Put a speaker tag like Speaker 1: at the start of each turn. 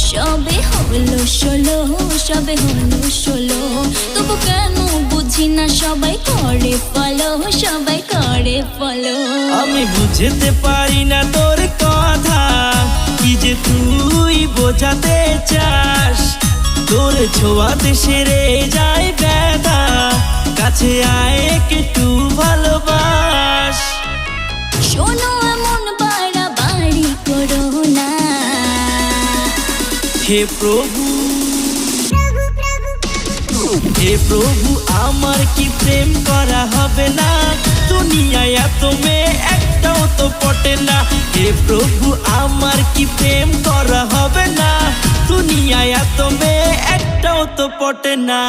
Speaker 1: সবে হলো 16, সবে হলো 16, তবু কেন বুঝি না সবাই করে ফলো, সবাই করে ফলো।
Speaker 2: আমি বুঝতে পারি না তোর কথা, কি যে তুই বোঝাতে চাস। তোর ছোঁয়াতে সেরে যায় ব্যথা, কাছে আয় একটু ভালোবাস।
Speaker 1: শোনো এমন বাড়াবাড়ি করো না।
Speaker 2: হে প্রভু, হে প্রভু, আমার কি প্রেম করা হবে না? দুনিয়ায় এত মেয়ে একটাও তো পটে না। হে প্রভু, আমার কি প্রেম করা হবে না? দুনিয়ায় এত মেয়ে একটাও তো পটে না।